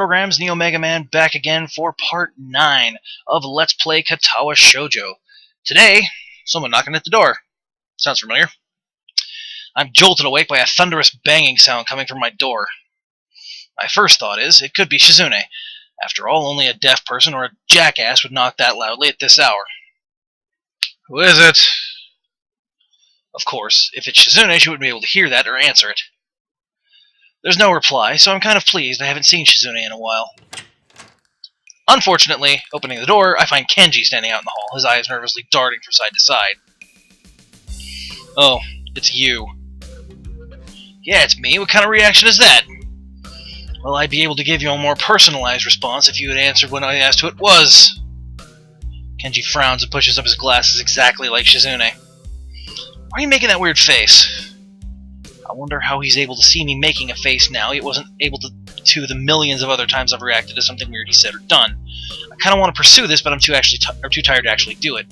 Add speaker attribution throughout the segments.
Speaker 1: Programs, NeoMegaMan back again for part 9 of Let's Play Katawa Shoujo. Today, someone knocking at the door. Sounds familiar. I'm jolted awake by a thunderous banging sound coming from my door. My first thought is, it could be Shizune. After all, only a deaf person or a jackass would knock that loudly at this hour. Who is it? Of course, if it's Shizune, she wouldn't be able to hear that or answer it. There's no reply, so I'm kind of pleased I haven't seen Shizune in a while. Unfortunately, opening the door, I find Kenji standing out in the hall, his eyes nervously darting from side to side. Oh, it's you. Yeah, it's me. What kind of reaction is that? Well, I'd be able to give you a more personalized response if you had answered when I asked who it was. Kenji frowns and pushes up his glasses exactly like Shizune. Why are you making that weird face? I wonder how he's able to see me making a face now. He wasn't able to the millions of other times I've reacted to something weird he said or done. I kind of want to pursue this, but I'm too tired to actually do it.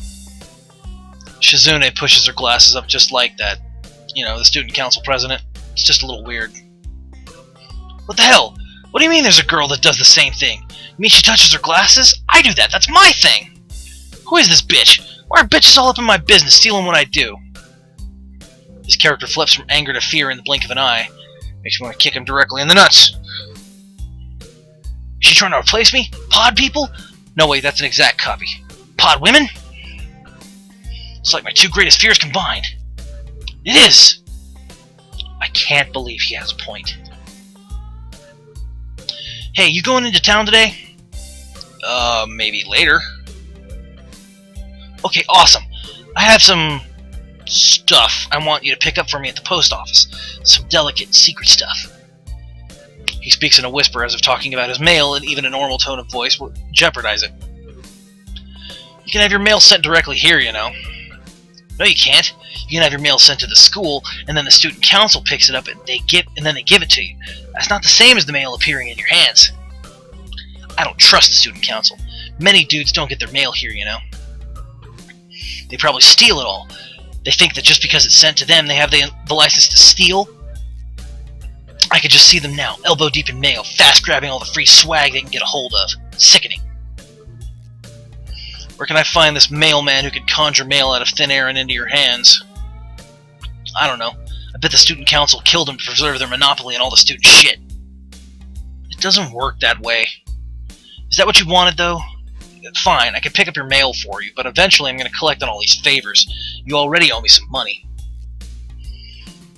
Speaker 1: Shizune pushes her glasses up just like that. You know, the student council president. It's just a little weird. What the hell? What do you mean there's a girl that does the same thing? You mean she touches her glasses? I do that. That's my thing. Who is this bitch? Why are bitches all up in my business, stealing what I do? His character flips from anger to fear in the blink of an eye. Makes me want to kick him directly in the nuts. Is she trying to replace me? Pod people? No, wait, that's an exact copy. Pod women? It's like my two greatest fears combined. It is! I can't believe he has a point. Hey, you going into town today? Maybe later. Okay, awesome. I have some stuff I want you to pick up for me at the post office. Some delicate, secret stuff. He speaks in a whisper as if talking about his mail, and even a normal tone of voice would jeopardize it. You can have your mail sent directly here, you know. No, you can't. You can have your mail sent to the school, and then the student council picks it up, and then they give it to you. That's not the same as the mail appearing in your hands. I don't trust the student council. Many dudes don't get their mail here, you know. They probably steal it all. They think that just because it's sent to them, they have the license to steal. I could just see them now, elbow deep in mail, fast grabbing all the free swag they can get a hold of. Sickening. Where can I find this mailman who can conjure mail out of thin air and into your hands? I don't know. I bet the student council killed him to preserve their monopoly on all the student shit. It doesn't work that way. Is that what you wanted, though? Fine, I can pick up your mail for you, but eventually I'm going to collect on all these favors. You already owe me some money.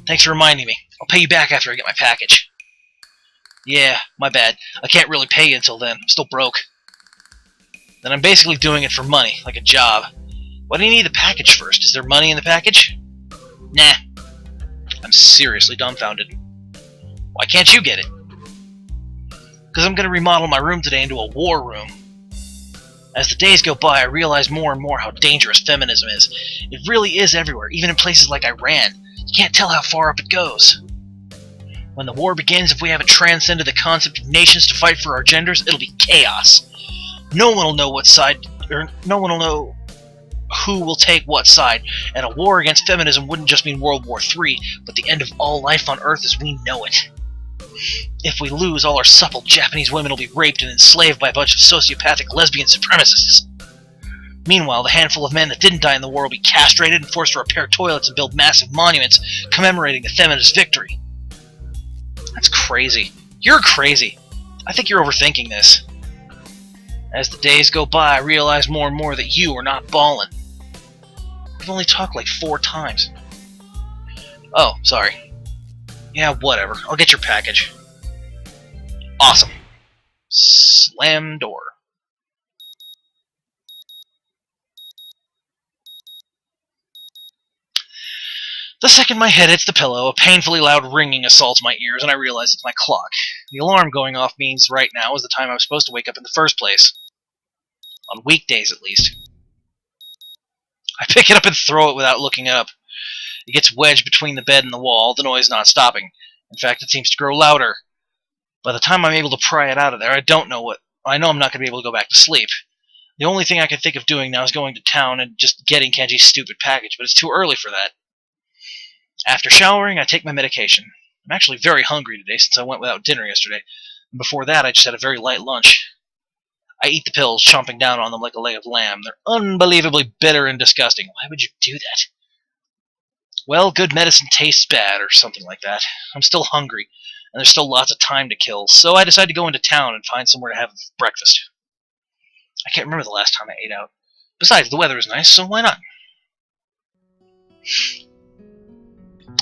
Speaker 1: Thanks for reminding me. I'll pay you back after I get my package. Yeah, my bad. I can't really pay you until then. I'm still broke. Then I'm basically doing it for money, like a job. Why do you need the package first? Is there money in the package? Nah. I'm seriously dumbfounded. Why can't you get it? Because I'm going to remodel my room today into a war room. As the days go by, I realize more and more how dangerous feminism is. It really is everywhere, even in places like Iran. You can't tell how far up it goes. When the war begins, if we haven't transcended the concept of nations to fight for our genders, it'll be chaos. No one will know what side, or no one will know who will take what side, and a war against feminism wouldn't just mean World War III, but the end of all life on Earth as we know it. If we lose, all our supple Japanese women will be raped and enslaved by a bunch of sociopathic lesbian supremacists. Meanwhile, the handful of men that didn't die in the war will be castrated and forced to repair toilets and build massive monuments commemorating the feminist victory. That's crazy. You're crazy. I think you're overthinking this. As the days go by, I realize more and more that you are not ballin'. We've only talked like 4 times. Oh, sorry. Yeah, whatever. I'll get your package. Awesome. Slam door. The second my head hits the pillow, a painfully loud ringing assaults my ears, and I realize it's my clock. The alarm going off means right now is the time I was supposed to wake up in the first place. On weekdays, at least. I pick it up and throw it without looking up. It gets wedged between the bed and the wall, the noise not stopping. In fact, it seems to grow louder. By the time I'm able to pry it out of there, I know I'm not going to be able to go back to sleep. The only thing I can think of doing now is going to town and just getting Kenji's stupid package, but it's too early for that. After showering, I take my medication. I'm actually very hungry today since I went without dinner yesterday. And before that, I just had a very light lunch. I eat the pills, chomping down on them like a leg of lamb. They're unbelievably bitter and disgusting. Why would you do that? Well, good medicine tastes bad, or something like that. I'm still hungry, and there's still lots of time to kill, so I decide to go into town and find somewhere to have breakfast. I can't remember the last time I ate out. Besides, the weather is nice, so why not?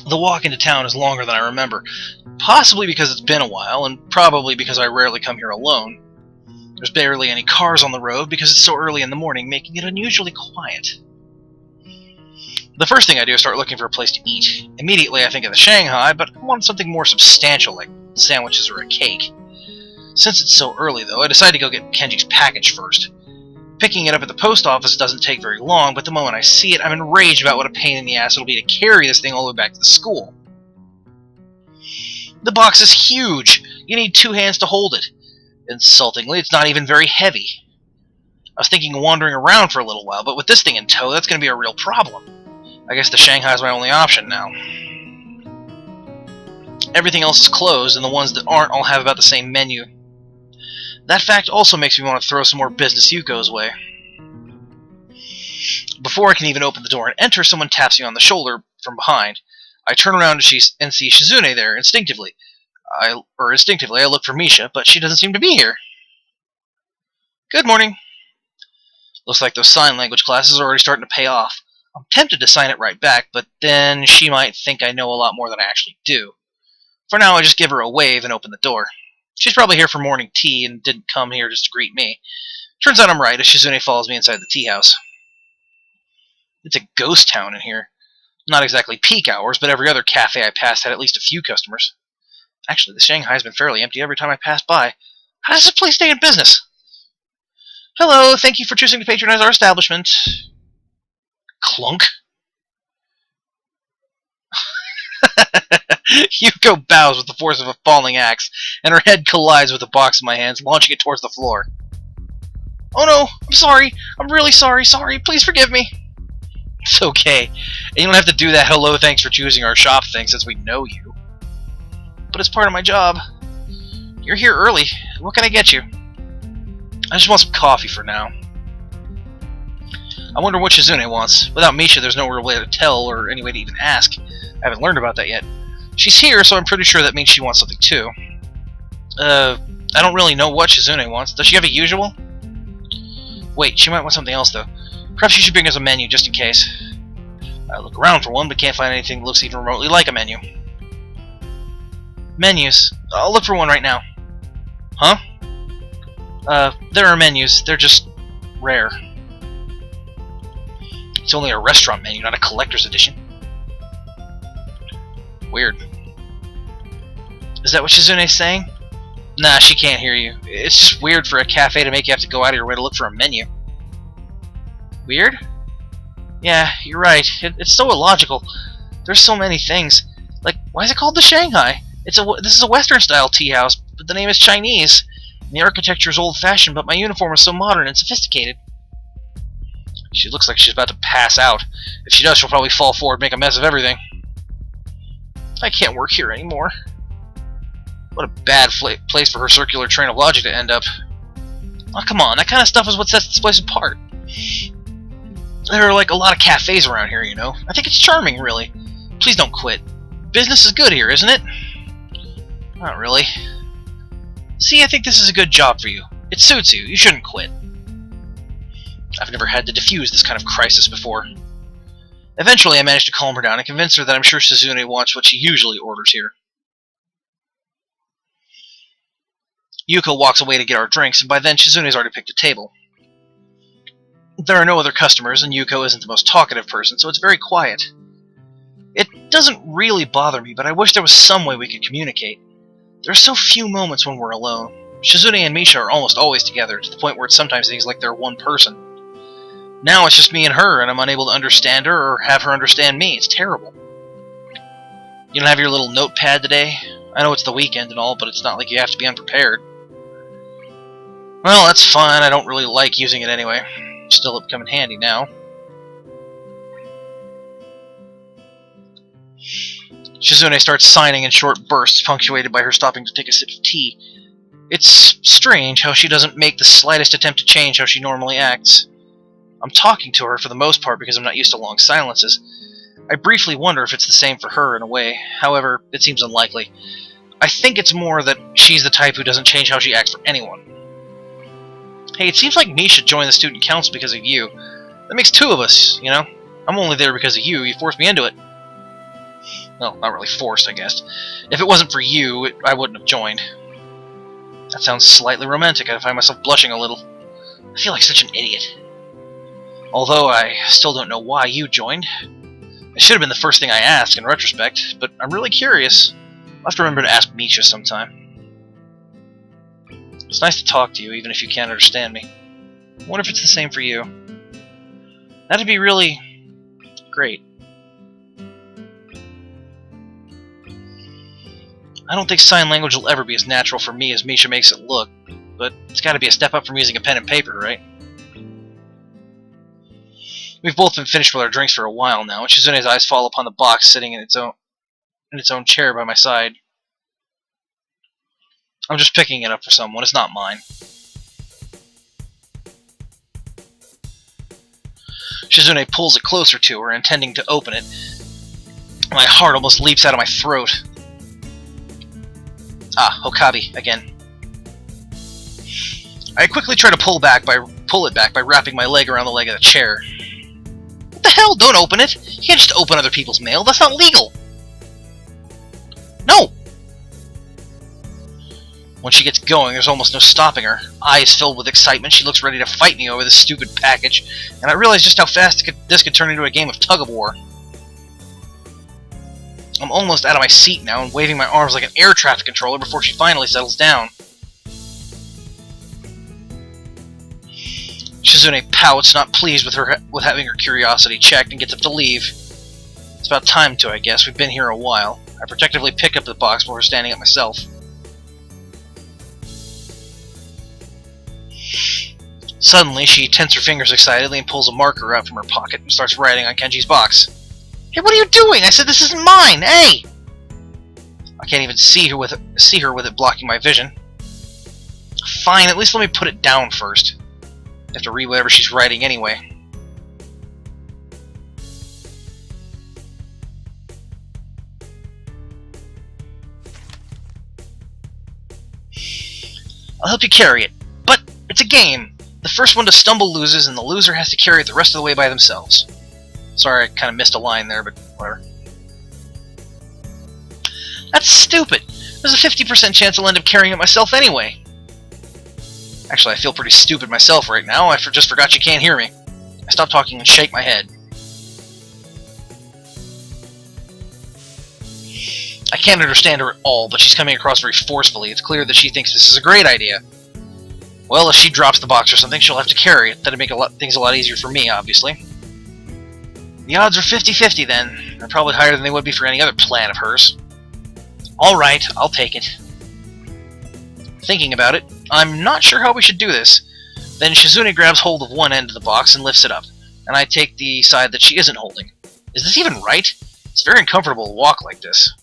Speaker 1: The walk into town is longer than I remember, possibly because it's been a while, and probably because I rarely come here alone. There's barely any cars on the road because it's so early in the morning, making it unusually quiet. The first thing I do is start looking for a place to eat. Immediately I think of the Shanghai, but I want something more substantial, like sandwiches or a cake. Since it's so early, though, I decide to go get Kenji's package first. Picking it up at the post office doesn't take very long, but the moment I see it, I'm enraged about what a pain in the ass it'll be to carry this thing all the way back to the school. The box is huge! You need 2 hands to hold it. Insultingly, it's not even very heavy. I was thinking of wandering around for a little while, but with this thing in tow, that's going to be a real problem. I guess the Shanghai's my only option now. Everything else is closed, and the ones that aren't all have about the same menu. That fact also makes me want to throw some more business Yuko's way. Before I can even open the door and enter, someone taps me on the shoulder from behind. I turn around and see Shizune there, instinctively. I look for Misha, but she doesn't seem to be here. Good morning. Looks like those sign language classes are already starting to pay off. I'm tempted to sign it right back, but then she might think I know a lot more than I actually do. For now, I just give her a wave and open the door. She's probably here for morning tea and didn't come here just to greet me. Turns out I'm right, as Shizune follows me inside the tea house. It's a ghost town in here. Not exactly peak hours, but every other cafe I passed had at least a few customers. Actually, the Shanghai's been fairly empty every time I pass by. How does this place stay in business? Hello, thank you for choosing to patronize our establishment. Clunk. Yuko bows with the force of a falling axe, and her head collides with the box in my hands, launching it towards the floor. Oh no, I'm sorry. I'm really sorry. Please forgive me. It's okay. And you don't have to do that hello thanks for choosing our shop thing since we know you. But it's part of my job. You're here early. What can I get you? I just want some coffee for now. I wonder what Shizune wants. Without Misha, there's no real way to tell or any way to even ask. I haven't learned about that yet. She's here, so I'm pretty sure that means she wants something too. I don't really know what Shizune wants. Does she have a usual? Wait, she might want something else though. Perhaps she should bring us a menu just in case. I look around for one, but can't find anything that looks even remotely like a menu. Menus. I'll look for one right now. Huh? There are menus. They're just rare. It's only a restaurant menu, not a collector's edition. Weird. Is that what Shizune's saying? Nah, she can't hear you. It's just weird for a cafe to make you have to go out of your way to look for a menu. Weird? Yeah, you're right. It's so illogical. There's so many things. Like, why is it called the Shanghai? This is a Western-style tea house, but the name is Chinese. And the architecture is old-fashioned, but my uniform is so modern and sophisticated. She looks like she's about to pass out. If she does, she'll probably fall forward and make a mess of everything. I can't work here anymore. What a bad place for her circular train of logic to end up. Oh, come on, that kind of stuff is what sets this place apart. There are like a lot of cafes around here, you know. I think it's charming, really. Please don't quit. Business is good here, isn't it? Not really. See, I think this is a good job for you. It suits you. You shouldn't quit. I've never had to defuse this kind of crisis before. Eventually, I managed to calm her down and convince her that I'm sure Shizune wants what she usually orders here. Yuko walks away to get our drinks, and by then Shizune's already picked a table. There are no other customers, and Yuko isn't the most talkative person, so it's very quiet. It doesn't really bother me, but I wish there was some way we could communicate. There are so few moments when we're alone. Shizune and Misha are almost always together, to the point where it sometimes seems like they're one person. Now it's just me and her, and I'm unable to understand her or have her understand me. It's terrible. You don't have your little notepad today? I know it's the weekend and all, but it's not like you have to be unprepared. Well, that's fine. I don't really like using it anyway. Still, it'll come in handy now. Shizune starts signing in short bursts, punctuated by her stopping to take a sip of tea. It's strange how she doesn't make the slightest attempt to change how she normally acts. I'm talking to her for the most part because I'm not used to long silences. I briefly wonder if it's the same for her in a way, however, it seems unlikely. I think it's more that she's the type who doesn't change how she acts for anyone. Hey, it seems like me should join the student council because of you. That makes two of us, you know? I'm only there because of you. You forced me into it. Well, not really forced, I guess. If it wasn't for you, I wouldn't have joined. That sounds slightly romantic. I find myself blushing a little. I feel like such an idiot. Although I still don't know why you joined. It should have been the first thing I asked in retrospect, but I'm really curious. I'll have to remember to ask Misha sometime. It's nice to talk to you, even if you can't understand me. I wonder if it's the same for you. That'd be really great. I don't think sign language will ever be as natural for me as Misha makes it look, but it's gotta be a step up from using a pen and paper, right? We've both been finished with our drinks for a while now, and Shizune's eyes fall upon the box sitting in its own chair by my side. I'm just picking it up for someone, it's not mine. Shizune pulls it closer to her, intending to open it. My heart almost leaps out of my throat. Ah, Okabe, again. I quickly try to pull it back by wrapping my leg around the leg of the chair. What the hell? Don't open it! You can't just open other people's mail, that's not legal! No! When she gets going, there's almost no stopping her. Eyes filled with excitement, she looks ready to fight me over this stupid package, and I realize just how fast this could turn into a game of tug-of-war. I'm almost out of my seat now and waving my arms like an air traffic controller before she finally settles down. Shizune pouts, not pleased with having her curiosity checked, and gets up to leave. It's about time to, I guess. We've been here a while. I protectively pick up the box before standing up myself. Suddenly, she tenses her fingers excitedly and pulls a marker out from her pocket and starts writing on Kenji's box. Hey, what are you doing? I said this isn't mine! Hey! I can't even see her with it blocking my vision. Fine, at least let me put it down first. I have to read whatever she's writing anyway. I'll help you carry it, but it's a game. The first one to stumble loses, and the loser has to carry it the rest of the way by themselves. Sorry, I kind of missed a line there, but whatever. That's stupid! There's a 50% chance I'll end up carrying it myself anyway. Actually, I feel pretty stupid myself right now. I just forgot you can't hear me. I stop talking and shake my head. I can't understand her at all, but she's coming across very forcefully. It's clear that she thinks this is a great idea. Well, if she drops the box or something, she'll have to carry it. That'd make things a lot easier for me, obviously. The odds are 50-50 then. They're probably higher than they would be for any other plan of hers. Alright, I'll take it. Thinking about it, I'm not sure how we should do this. Then Shizune grabs hold of one end of the box and lifts it up, and I take the side that she isn't holding. Is this even right? It's very uncomfortable to walk like this.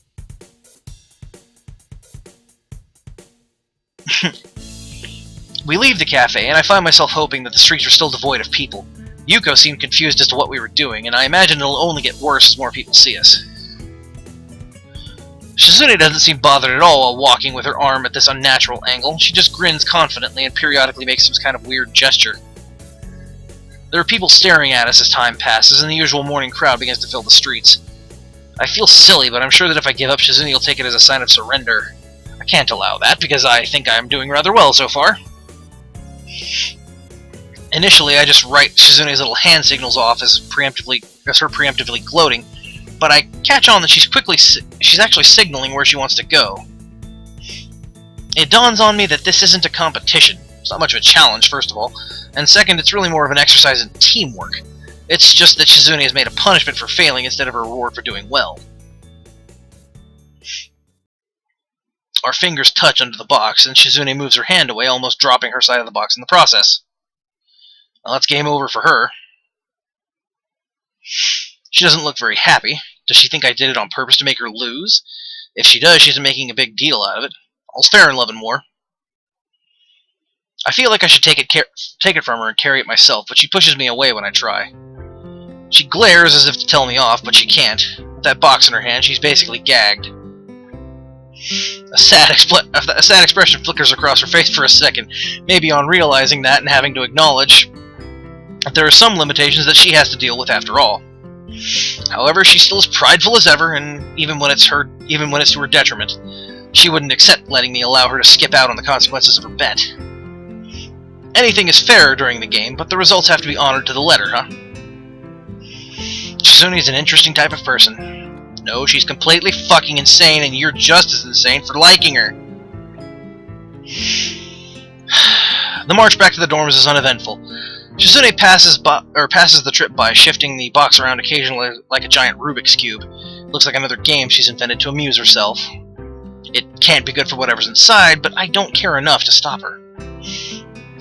Speaker 1: We leave the cafe, and I find myself hoping that the streets are still devoid of people. Yuko seemed confused as to what we were doing, and I imagine it'll only get worse as more people see us. Shizune doesn't seem bothered at all while walking with her arm at this unnatural angle. She just grins confidently and periodically makes some kind of weird gesture. There are people staring at us as time passes, and the usual morning crowd begins to fill the streets. I feel silly, but I'm sure that if I give up, Shizune will take it as a sign of surrender. I can't allow that, because I think I'm doing rather well so far. Initially, I just write Shizune's little hand signals off as her preemptively gloating, but I catch on that she's actually signaling where she wants to go. It dawns on me that this isn't a competition. It's not much of a challenge, first of all, and second, it's really more of an exercise in teamwork. It's just that Shizune has made a punishment for failing instead of a reward for doing well. Our fingers touch under the box, and Shizune moves her hand away, almost dropping her side of the box in the process. Well, that's game over for her. She doesn't look very happy. Does she think I did it on purpose to make her lose? If she does, she's making a big deal out of it. All's fair in love and war. I feel like I should take it from her and carry it myself, but she pushes me away when I try. She glares as if to tell me off, but she can't. With that box in her hand, she's basically gagged. A sad expression flickers across her face for a second, maybe on realizing that and having to acknowledge that there are some limitations that she has to deal with after all. However, she's still as prideful as ever, and even when it's to her detriment, she wouldn't accept letting me allow her to skip out on the consequences of her bet. Anything is fair during the game, but the results have to be honored to the letter, huh? Shizune's an interesting type of person. No, she's completely fucking insane, and you're just as insane for liking her. The march back to the dorms is uneventful. Shizune passes the trip by, shifting the box around occasionally like a giant Rubik's Cube. Looks like another game she's invented to amuse herself. It can't be good for whatever's inside, but I don't care enough to stop her.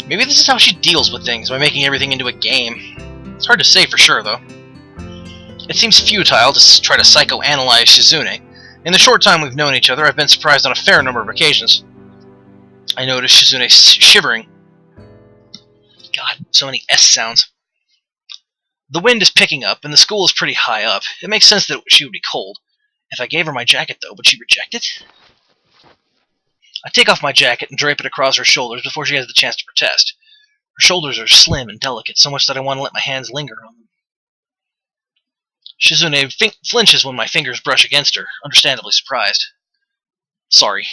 Speaker 1: Maybe this is how she deals with things, by making everything into a game. It's hard to say for sure, though. It seems futile to try to psychoanalyze Shizune. In the short time we've known each other, I've been surprised on a fair number of occasions. I noticed Shizune shivering. God, so many S sounds. The wind is picking up, and the school is pretty high up. It makes sense that she would be cold. If I gave her my jacket, though, would she reject it? I take off my jacket and drape it across her shoulders before she has the chance to protest. Her shoulders are slim and delicate, so much that I want to let my hands linger on them. Shizune flinches when my fingers brush against her, understandably surprised. Sorry.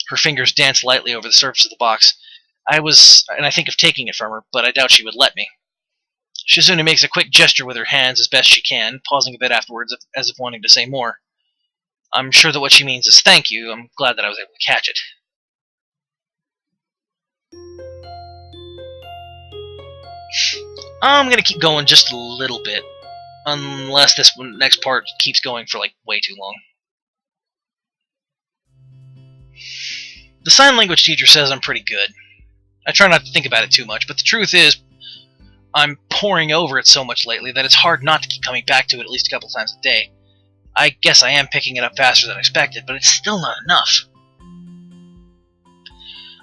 Speaker 1: Her fingers dance lightly over the surface of the box. I think of taking it from her, but I doubt she would let me. Shizune makes a quick gesture with her hands as best she can, pausing a bit afterwards as if wanting to say more. I'm sure that what she means is thank you. I'm glad that I was able to catch it. I'm gonna keep going just a little bit, unless this next part keeps going for like way too long. The sign language teacher says I'm pretty good. I try not to think about it too much, but the truth is, I'm poring over it so much lately that it's hard not to keep coming back to it at least a couple times a day. I guess I am picking it up faster than expected, but it's still not enough.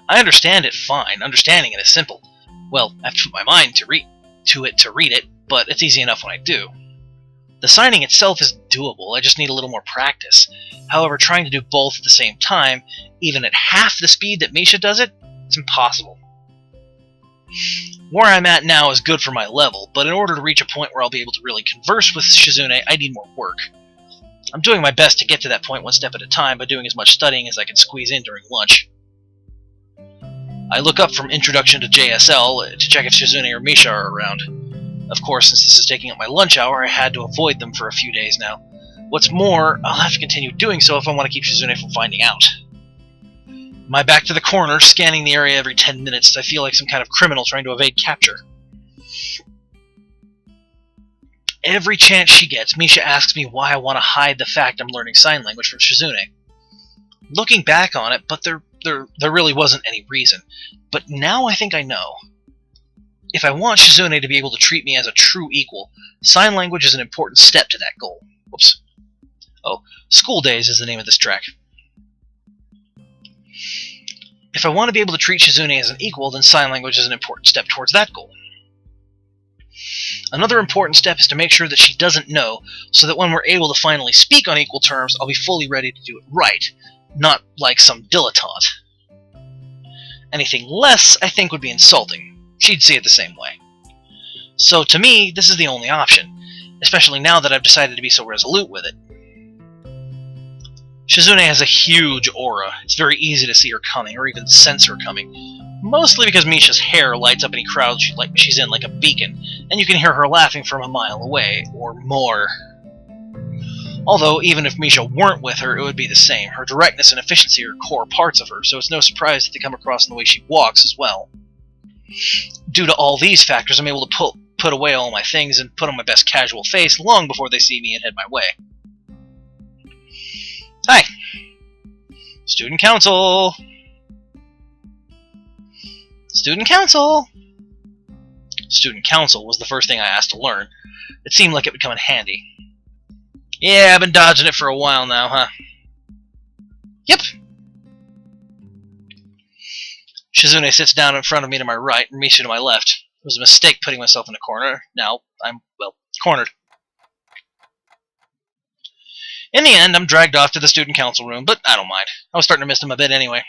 Speaker 1: I understand it fine. Understanding it is simple. Well, I have to put my mind to read it, but it's easy enough when I do. The signing itself is doable, I just need a little more practice. However, trying to do both at the same time, even at half the speed that Misha does it, it's impossible. Where I'm at now is good for my level, but in order to reach a point where I'll be able to really converse with Shizune, I need more work. I'm doing my best to get to that point one step at a time by doing as much studying as I can squeeze in during lunch. I look up from Introduction to JSL to check if Shizune or Misha are around. Of course, since this is taking up my lunch hour, I had to avoid them for a few days now. What's more, I'll have to continue doing so if I want to keep Shizune from finding out. My back to the corner, scanning the area every 10 minutes, I feel like some kind of criminal trying to evade capture. Every chance she gets, Misha asks me why I want to hide the fact I'm learning sign language from Shizune. Looking back on it, but there really wasn't any reason. But now I think I know. If I want Shizune to be able to treat me as a true equal, sign language is an important step to that goal. Whoops. Oh, School Days is the name of this track. If I want to be able to treat Shizune as an equal, then sign language is an important step towards that goal. Another important step is to make sure that she doesn't know, so that when we're able to finally speak on equal terms, I'll be fully ready to do it right, not like some dilettante. Anything less, I think, would be insulting. She'd see it the same way. So to me, this is the only option, especially now that I've decided to be so resolute with it. Shizune has a huge aura. It's very easy to see her coming, or even sense her coming. Mostly because Misha's hair lights up any crowd she's in like a beacon, and you can hear her laughing from a mile away, or more. Although, even if Misha weren't with her, it would be the same. Her directness and efficiency are core parts of her, so it's no surprise that they come across in the way she walks as well. Due to all these factors, I'm able to put away all my things and put on my best casual face long before they see me and head my way. Hi! Student Council! Student Council! Student Council was the first thing I asked to learn. It seemed like it would come in handy. Yeah, I've been dodging it for a while now, huh? Yep. Shizune sits down in front of me to my right, and Misha to my left. It was a mistake putting myself in a corner. Now I'm, well, cornered. In the end, I'm dragged off to the student council room, but I don't mind. I was starting to miss them a bit anyway.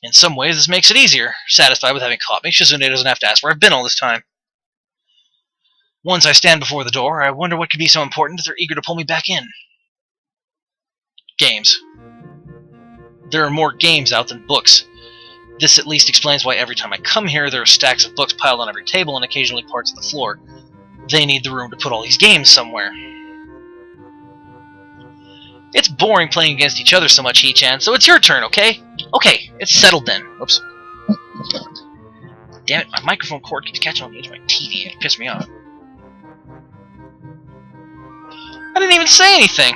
Speaker 1: In some ways, this makes it easier. Satisfied with having caught me, Shizune doesn't have to ask where I've been all this time. Once I stand before the door, I wonder what could be so important that they're eager to pull me back in. Games. There are more games out than books. This at least explains why every time I come here, there are stacks of books piled on every table and occasionally parts of the floor. They need the room to put all these games somewhere. It's boring playing against each other so much, Hee-chan, so it's your turn, okay? Okay, it's settled then. Oops. Damn it, my microphone cord keeps catching on the edge of my TV and it pissed me off. I didn't even say anything!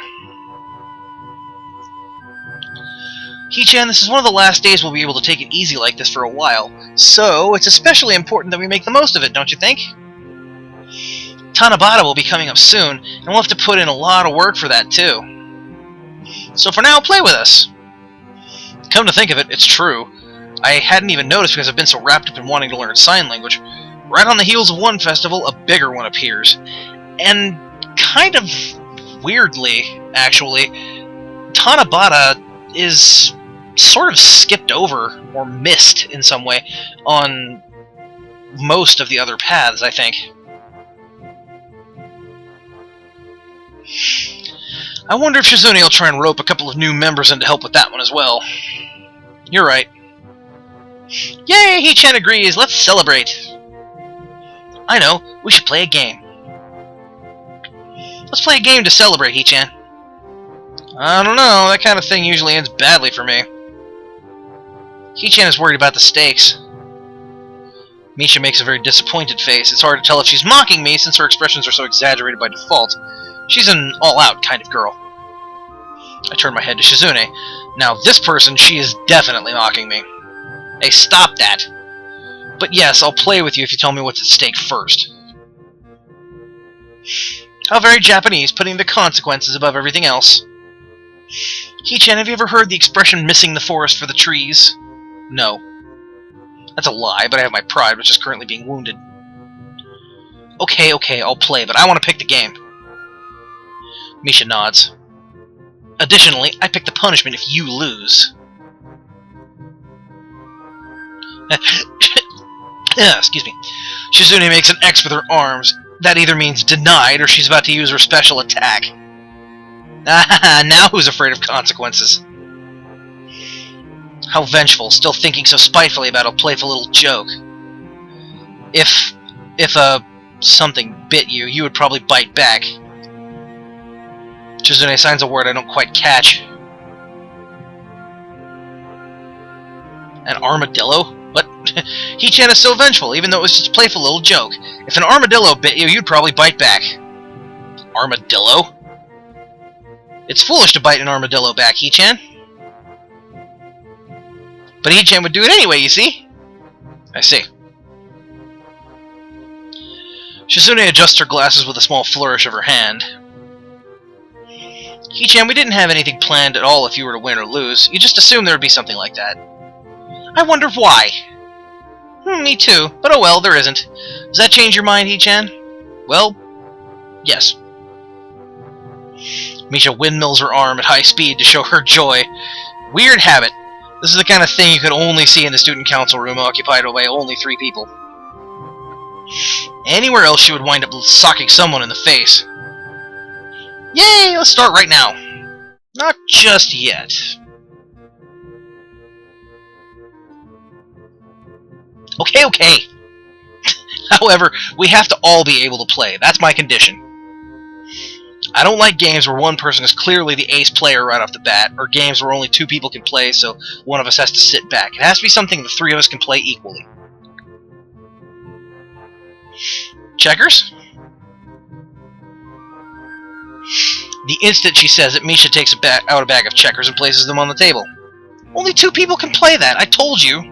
Speaker 1: Hee-chan, this is one of the last days we'll be able to take it easy like this for a while, so it's especially important that we make the most of it, don't you think? Tanabata will be coming up soon, and we'll have to put in a lot of work for that too. So for now, play with us. Come to think of it, it's true. I hadn't even noticed because I've been so wrapped up in wanting to learn sign language. Right on the heels of one festival, a bigger one appears. And kind of weirdly, actually, Tanabata is sort of skipped over, or missed in some way, on most of the other paths, I think. I wonder if Shizune will try and rope a couple of new members in to help with that one as well. You're right. Yay, Hee-chan agrees, let's celebrate! I know, we should play a game. Let's play a game to celebrate, Hee-chan. I don't know, that kind of thing usually ends badly for me. Hee-chan is worried about the stakes. Misha makes a very disappointed face. It's hard to tell if she's mocking me since her expressions are so exaggerated by default. She's an all-out kind of girl. I turn my head to Shizune. Now this person, she is definitely mocking me. Hey, stop that! But yes, I'll play with you if you tell me what's at stake first. How very Japanese, putting the consequences above everything else. Hee-chan, have you ever heard the expression missing the forest for the trees? No. That's a lie, but I have my pride, which is currently being wounded. Okay, I'll play, but I want to pick the game. Misha nods. Additionally, I pick the punishment if you lose. Excuse me. Shizune makes an X with her arms. That either means denied, or she's about to use her special attack. Ah, now who's afraid of consequences? How vengeful, still thinking so spitefully about a playful little joke. If something bit you, you would probably bite back. Shizune signs a word I don't quite catch. An armadillo? What? Hee-chan is so vengeful, even though it was just a playful little joke. If an armadillo bit you, you'd probably bite back. Armadillo? It's foolish to bite an armadillo back, Hee-chan. But Hee-chan would do it anyway, you see? I see. Shizune adjusts her glasses with a small flourish of her hand. Hee-chan, we didn't have anything planned at all if you were to win or lose. You just assumed there would be something like that. I wonder why. Me too, but oh well, there isn't. Does that change your mind, Hee-chan? Well, yes. Misha windmills her arm at high speed to show her joy. Weird habit. This is the kind of thing you could only see in the student council room occupied by only 3 people. Anywhere else she would wind up socking someone in the face. Yay, let's start right now. Not just yet. Okay. However, we have to all be able to play. That's my condition. I don't like games where one person is clearly the ace player right off the bat, or games where only 2 people can play, so one of us has to sit back. It has to be something the 3 of us can play equally. Checkers? The instant she says it, Misha takes out a bag of checkers and places them on the table. Only 2 people can play that, I told you!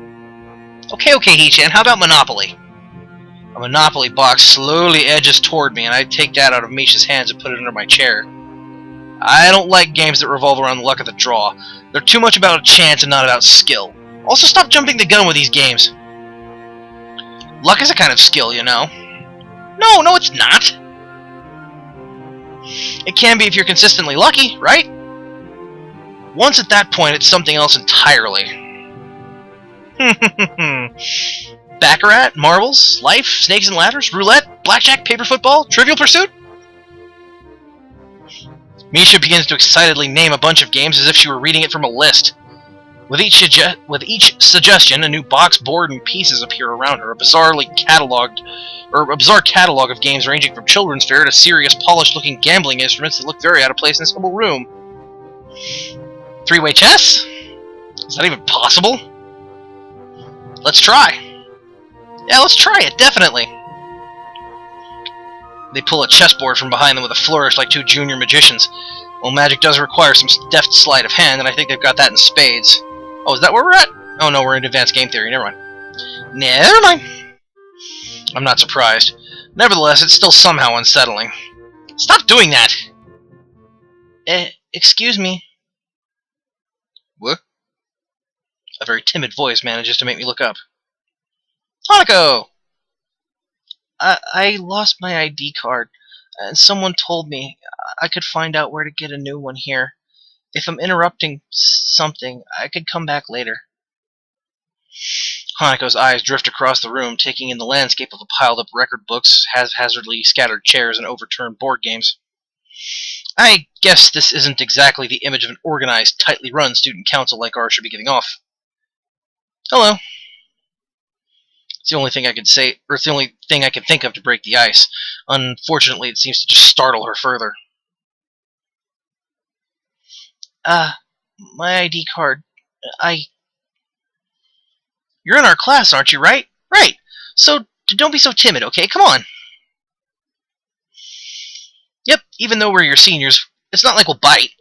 Speaker 1: Okay, Hee-chan, how about Monopoly? A Monopoly box slowly edges toward me, and I take that out of Misha's hands and put it under my chair. I don't like games that revolve around the luck of the draw. They're too much about a chance and not about skill. Also, stop jumping the gun with these games. Luck is a kind of skill, you know. No, it's not. It can be if you're consistently lucky, right? Once at that point, it's something else entirely. Baccarat, marbles, life, snakes and ladders, roulette, blackjack, paper football, trivial pursuit? Misha begins to excitedly name a bunch of games as if she were reading it from a list. With each suggestion, a new box, board, and pieces appear around her, a bizarre catalog of games ranging from children's fare to serious, polished-looking gambling instruments that look very out of place in this humble room. Three-way chess? Is that even possible? Let's try. Yeah, let's try it, definitely. They pull a chessboard from behind them with a flourish like two junior magicians. Well, magic does require some deft sleight of hand, and I think they've got that in spades. Oh, is that where we're at? Oh no, we're in advanced game theory, never mind. Never mind. I'm not surprised. Nevertheless, it's still somehow unsettling. Stop doing that! Excuse me. What? A very timid voice manages to make me look up. Hanako! I lost my ID card, and someone told me I could find out where to get a new one here. If I'm interrupting something, I could come back later. Hanako's eyes drift across the room, taking in the landscape of piled-up record books, haphazardly scattered chairs, and overturned board games. I guess this isn't exactly the image of an organized, tightly run student council like ours should be giving off. Hello. It's the only thing I could say, or it's the only thing I can think of to break the ice. Unfortunately, it seems to just startle her further. My ID card. You're in our class, aren't you, right? Right. So, don't be so timid, okay? Come on. Yep, even though we're your seniors, it's not like we'll bite.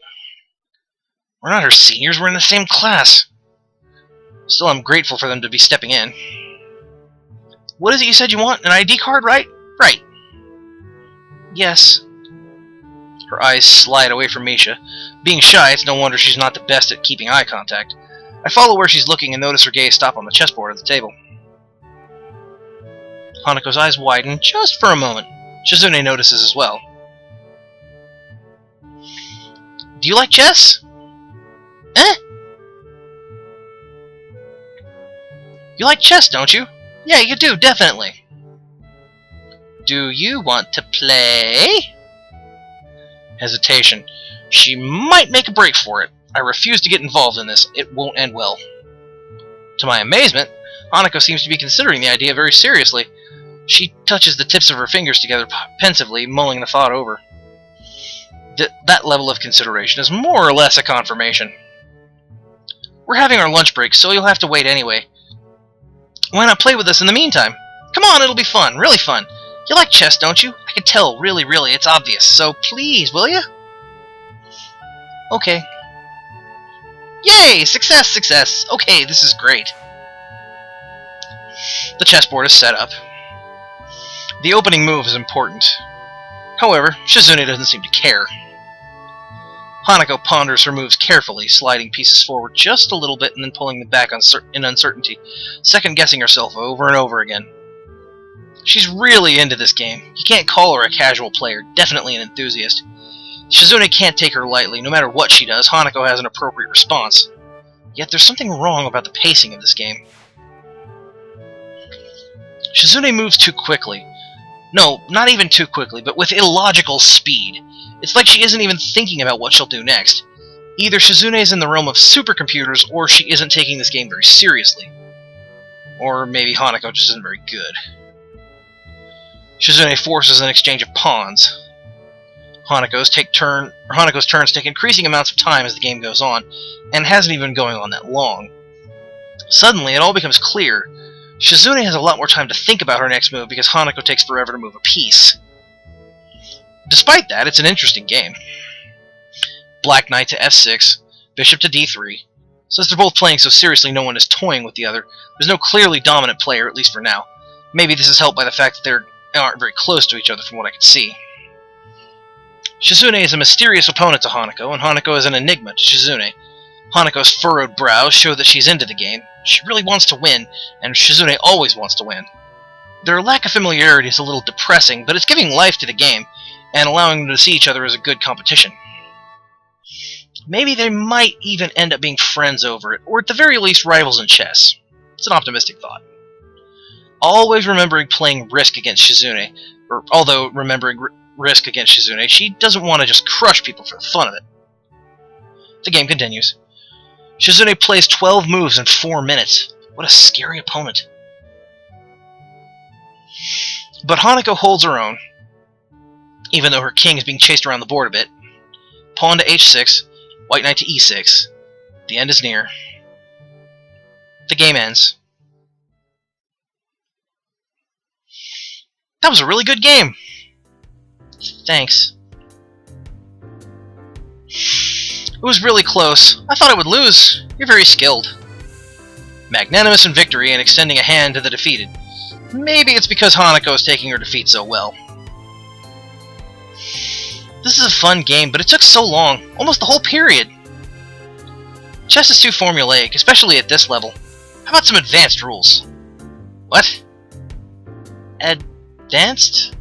Speaker 1: We're not her seniors, we're in the same class. Still, I'm grateful for them to be stepping in. What is it you said you want? An ID card, right? Right. Yes. Her eyes slide away from Misha. Being shy, it's no wonder she's not the best at keeping eye contact. I follow where she's looking and notice her gaze stop on the chessboard at the table. Hanako's eyes widen just for a moment. Shizune notices as well. Do you like chess? Eh? You like chess, don't you? Yeah, you do, definitely. Do you want to play? Hesitation. She might make a break for it. I refuse to get involved in this. It won't end well. To my amazement, Hanako seems to be considering the idea very seriously. She touches the tips of her fingers together pensively, mulling the thought over. That level of consideration is more or less a confirmation. We're having our lunch break, so you'll have to wait anyway. Why not play with us in the meantime? Come on, it'll be fun, really fun. You like chess, don't you? I can tell, really, it's obvious. So please, will you? Okay. Yay! Success, success! Okay, this is great. The chessboard is set up. The opening move is important. However, Shizune doesn't seem to care. Hanako ponders her moves carefully, sliding pieces forward just a little bit and then pulling them back in uncertainty, second-guessing herself over and over again. She's really into this game. You can't call her a casual player, definitely an enthusiast. Shizune can't take her lightly. No matter what she does, Hanako has an appropriate response. Yet there's something wrong about the pacing of this game. Shizune moves too quickly. No, not even too quickly, but with illogical speed. It's like she isn't even thinking about what she'll do next. Either Shizune is in the realm of supercomputers, or she isn't taking this game very seriously. Or maybe Hanako just isn't very good. Shizune forces an exchange of pawns. Hanako's turns take increasing amounts of time as the game goes on, and hasn't even been going on that long. Suddenly, it all becomes clear. Shizune has a lot more time to think about her next move because Hanako takes forever to move a piece. Despite that, it's an interesting game. Black Knight to f6, Bishop to d3. Since they're both playing so seriously, no one is toying with the other. There's no clearly dominant player, at least for now. Maybe this is helped by the fact that they aren't very close to each other from what I can see. Shizune is a mysterious opponent to Hanako, and Hanako is an enigma to Shizune. Hanako's furrowed brows show that she's into the game. She really wants to win, and Shizune always wants to win. Their lack of familiarity is a little depressing, but it's giving life to the game, and allowing them to see each other as a good competition. Maybe they might even end up being friends over it, or at the very least rivals in chess. It's an optimistic thought. Always remembering playing Risk against Shizune, or although remembering Risk against Shizune, she doesn't want to just crush people for the fun of it. The game continues. Shizune plays 12 moves in 4 minutes. What a scary opponent. But Hanako holds her own, even though her king is being chased around the board a bit. Pawn to h6, white knight to e6. The end is near. The game ends. That was a really good game. Thanks. It was really close. I thought I would lose. You're very skilled. Magnanimous in victory and extending a hand to the defeated. Maybe it's because Hanako is taking her defeat so well. This is a fun game, but it took so long. Almost the whole period. Chess is too formulaic, especially at this level. How about some advanced rules? What? Advanced?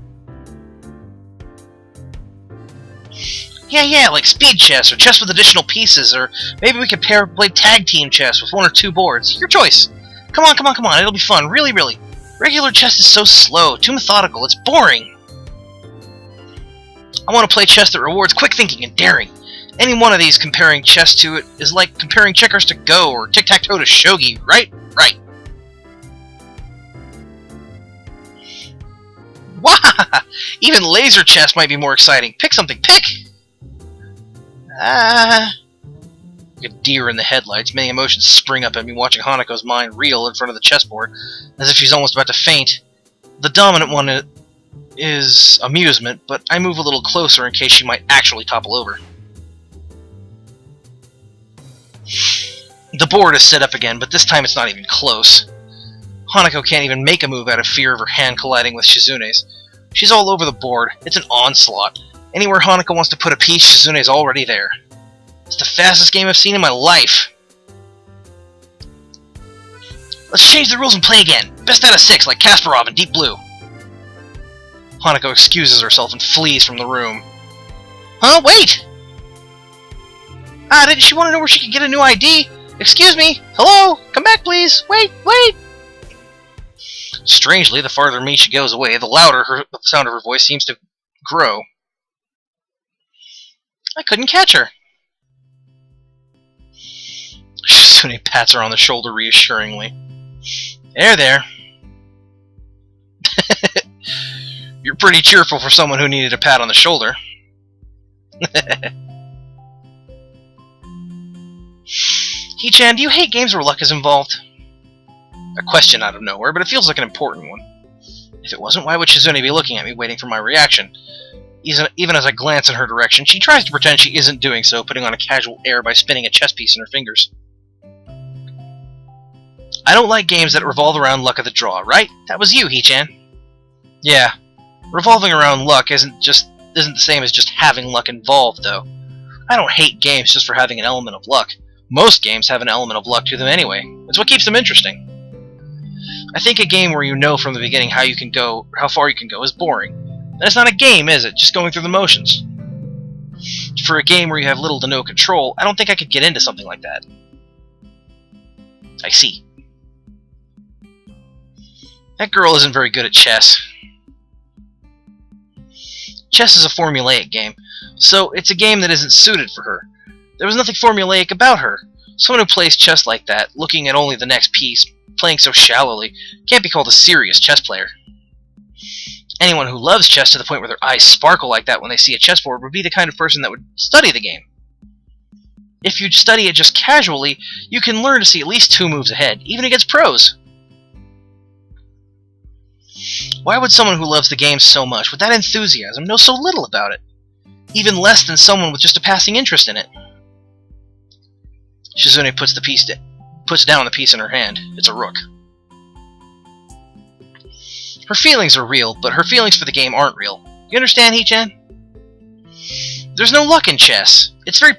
Speaker 1: Yeah, like speed chess, or chess with additional pieces, or maybe we could play tag team chess with 1 or 2 boards. Your choice. Come on, it'll be fun, really. Regular chess is so slow, too methodical, it's boring. I want to play chess that rewards quick thinking and daring. Any one of these comparing chess to it is like comparing checkers to Go, or tic-tac-toe to shogi, right? Right. Wah! Even laser chess might be more exciting. Pick something, pick! Like a deer in the headlights, many emotions spring up at me watching Hanako's mind reel in front of the chessboard, as if she's almost about to faint. The dominant one is amusement, but I move a little closer in case she might actually topple over. The board is set up again, but this time it's not even close. Hanako can't even make a move out of fear of her hand colliding with Shizune's. She's all over the board. It's an onslaught. Anywhere Hanako wants to put a piece, Shizune's already there. It's the fastest game I've seen in my life. Let's change the rules and play again. Best out of 6, like Kasparov in Deep Blue. Hanako excuses herself and flees from the room. Huh? Wait! Didn't she want to know where she could get a new ID? Excuse me! Hello? Come back, please! Wait! Strangely, the farther she goes away, the louder the sound of her voice seems to grow. I couldn't catch her. Shizune pats her on the shoulder reassuringly. There. You're pretty cheerful for someone who needed a pat on the shoulder. Hee-chan, do you hate games where luck is involved? A question out of nowhere, but it feels like an important one. If it wasn't, why would Shizune be looking at me, waiting for my reaction? Even as I glance in her direction, she tries to pretend she isn't doing so, putting on a casual air by spinning a chess piece in her fingers. I don't like games that revolve around luck of the draw, right? That was you, Hee-chan. Yeah. Revolving around luck isn't the same as just having luck involved, though. I don't hate games just for having an element of luck. Most games have an element of luck to them anyway. It's what keeps them interesting. I think a game where you know from the beginning how far you can go is boring. And it's not a game, is it? Just going through the motions. For a game where you have little to no control, I don't think I could get into something like that. I see. That girl isn't very good at chess. Chess is a formulaic game, so it's a game that isn't suited for her. There was nothing formulaic about her. Someone who plays chess like that, looking at only the next piece, playing so shallowly, can't be called a serious chess player. Anyone who loves chess to the point where their eyes sparkle like that when they see a chessboard would be the kind of person that would study the game. If you study it just casually, you can learn to see at least 2 moves ahead, even against pros. Why would someone who loves the game so much, with that enthusiasm, know so little about it? Even less than someone with just a passing interest in it. Shizune puts down the piece in her hand. It's a rook. Her feelings are real, but her feelings for the game aren't real. You understand, Hee-chan? There's no luck in chess. It's very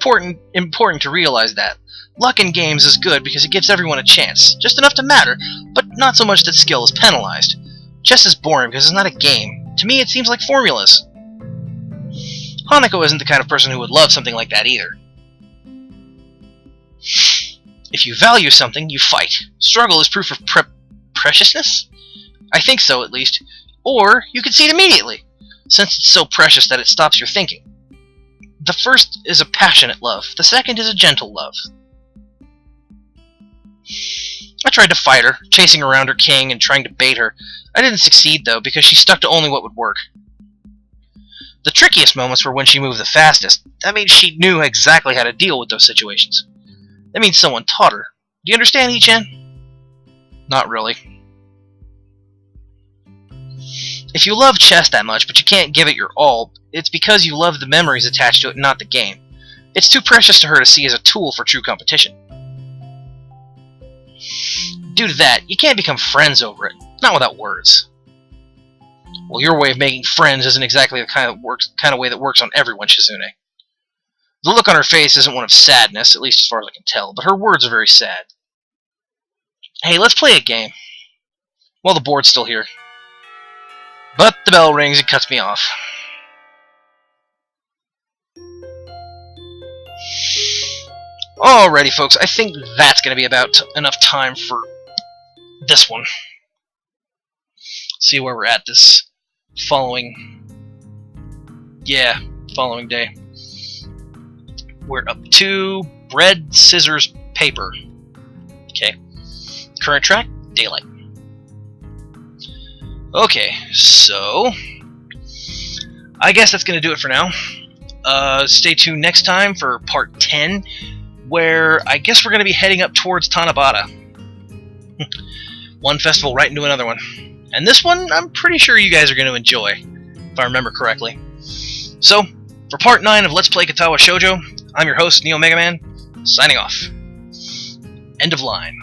Speaker 1: important to realize that. Luck in games is good because it gives everyone a chance, just enough to matter, but not so much that skill is penalized. Chess is boring because it's not a game. To me, it seems like formulas. Hanako isn't the kind of person who would love something like that either. If you value something, you fight. Struggle is proof of preciousness? I think so, at least. Or you can see it immediately, since it's so precious that it stops your thinking. The first is a passionate love. The second is a gentle love. I tried to fight her, chasing around her king and trying to bait her. I didn't succeed, though, because she stuck to only what would work. The trickiest moments were when she moved the fastest. That means she knew exactly how to deal with those situations. That means someone taught her. Do you understand, Ichen? Not really. If you love chess that much, but you can't give it your all, it's because you love the memories attached to it, not the game. It's too precious to her to see as a tool for true competition. Due to that, you can't become friends over it. Not without words. Well, your way of making friends isn't exactly the kind of way that works on everyone, Shizune. The look on her face isn't one of sadness, at least as far as I can tell, but her words are very sad. Hey, let's play a game. Well, the board's still here. But the bell rings and cuts me off. Alrighty, folks, I think that's going to be about enough time for this one. See where we're at this following day. We're up to bread, scissors, paper. Okay. Current track, daylight. Okay, so I guess that's going to do it for now. Stay tuned next time for part 10, where I guess we're going to be heading up towards Tanabata. One festival right into another one. And this one, I'm pretty sure you guys are going to enjoy, if I remember correctly. So, for part 9 of Let's Play Katawa Shoujo, I'm your host, NeoMegaMan, signing off. End of line.